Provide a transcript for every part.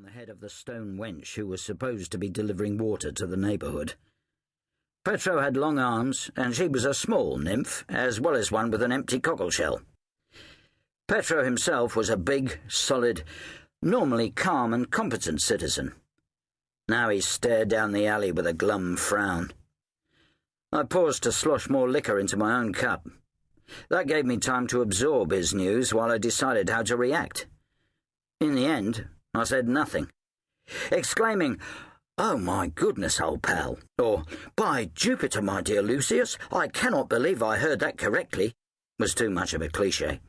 the head of the stone wench who was supposed to be delivering water to the neighbourhood. Petro had long arms, and she was a small nymph, as well as one with an empty cockleshell. Petro himself was a big, solid, normally calm and competent citizen. Now he stared down the alley with a glum frown. I paused to slosh more liquor into my own cup. That gave me time to absorb his news while I decided how to react. In the end, I said nothing. Exclaiming, "Oh my goodness, old pal," or "By Jupiter, my dear Lucius, I cannot believe I heard that correctly," was too much of a cliché.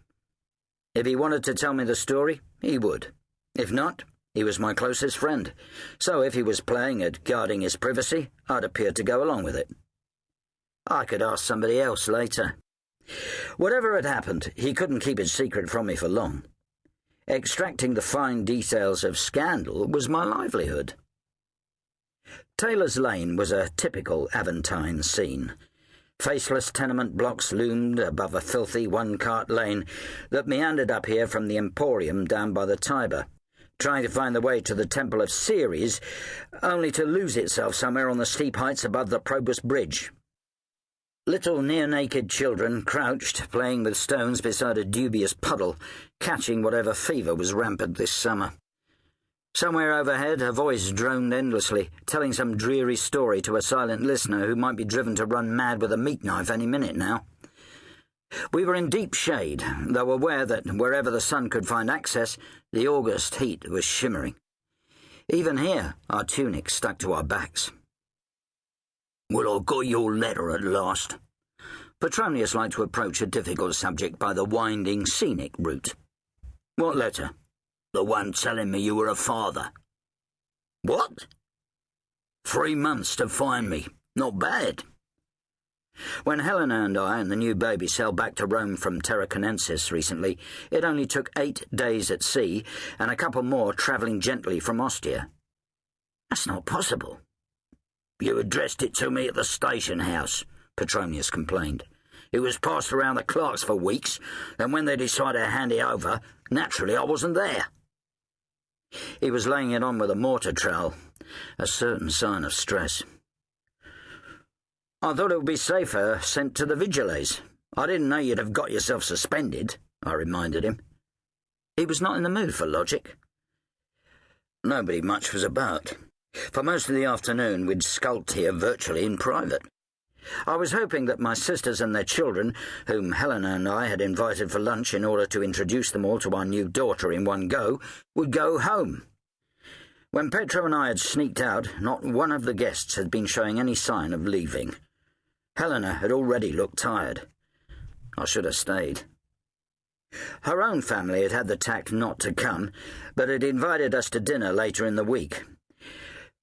If he wanted to tell me the story, he would. If not, he was my closest friend, so if he was playing at guarding his privacy, I'd appear to go along with it. I could ask somebody else later. Whatever had happened, he couldn't keep his secret from me for long. Extracting the fine details of scandal was my livelihood. Taylor's Lane was a typical Aventine scene. Faceless tenement blocks loomed above a filthy one-cart lane that meandered up here from the Emporium down by the Tiber, trying to find the way to the Temple of Ceres, only to lose itself somewhere on the steep heights above the Probus Bridge. Little near-naked children crouched, playing with stones beside a dubious puddle, catching whatever fever was rampant this summer. Somewhere overhead, a voice droned endlessly, telling some dreary story to a silent listener who might be driven to run mad with a meat knife any minute now. We were in deep shade, though aware that wherever the sun could find access, the August heat was shimmering. Even here, our tunics stuck to our backs. "Well, I got your letter at last." Petronius liked to approach a difficult subject by the winding, scenic route. "What letter?" "The one telling me you were a father." "What?" "3 months to find me. Not bad." When Helena and I and the new baby sailed back to Rome from Tarraconensis recently, it only took 8 days at sea and a couple more travelling gently from Ostia. "That's not possible." "You addressed it to me at the station house," Petronius complained. "It was passed around the clerks for weeks, and when they decided to hand it over, naturally I wasn't there." He was laying it on with a mortar trowel, a certain sign of stress. "I thought it would be safer sent to the Vigiles. I didn't know you'd have got yourself suspended," I reminded him. He was not in the mood for logic. Nobody much was about. For most of the afternoon we'd skulked here virtually in private. I was hoping that my sisters and their children, whom Helena and I had invited for lunch in order to introduce them all to our new daughter in one go, would go home. When Petro and I had sneaked out, not one of the guests had been showing any sign of leaving. Helena had already looked tired. I should have stayed. Her own family had had the tact not to come, but had invited us to dinner later in the week.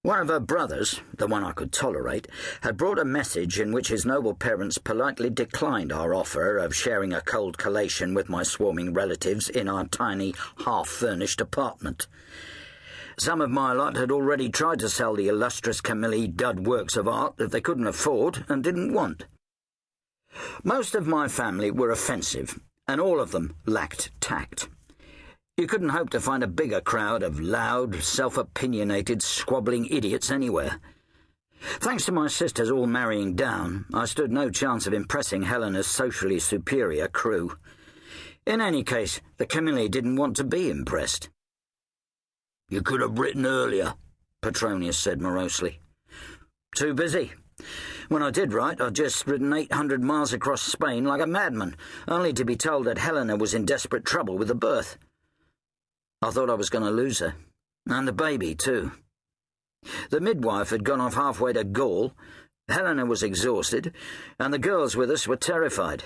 One of her brothers, the one I could tolerate, had brought a message in which his noble parents politely declined our offer of sharing a cold collation with my swarming relatives in our tiny, half-furnished apartment. Some of my lot had already tried to sell the illustrious Camilli dud works of art that they couldn't afford and didn't want. Most of my family were offensive, and all of them lacked tact. You couldn't hope to find a bigger crowd of loud, self-opinionated, squabbling idiots anywhere. Thanks to my sisters all marrying down, I stood no chance of impressing Helena's socially superior crew. In any case, the Camilli didn't want to be impressed. "You could have written earlier," Petronius said morosely. "Too busy. When I did write, I'd just ridden 800 miles across Spain like a madman, only to be told that Helena was in desperate trouble with the birth. I thought I was going to lose her, and the baby, too. The midwife had gone off halfway to Gaul, Helena was exhausted, and the girls with us were terrified.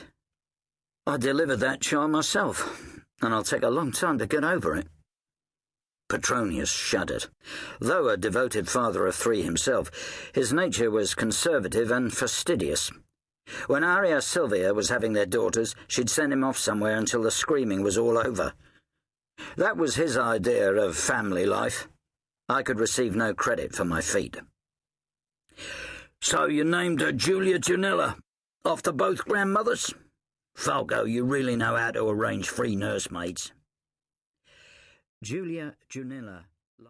I delivered that child myself, and I'll take a long time to get over it." Petronius shuddered. Though a devoted father of 3 himself, his nature was conservative and fastidious. When Arria Silvia was having their daughters, she'd send him off somewhere until the screaming was all over. That was his idea of family life. I could receive no credit for my feat. "So you named her Julia Junilla, after both grandmothers? Falco, you really know how to arrange free nursemaids." Julia Junilla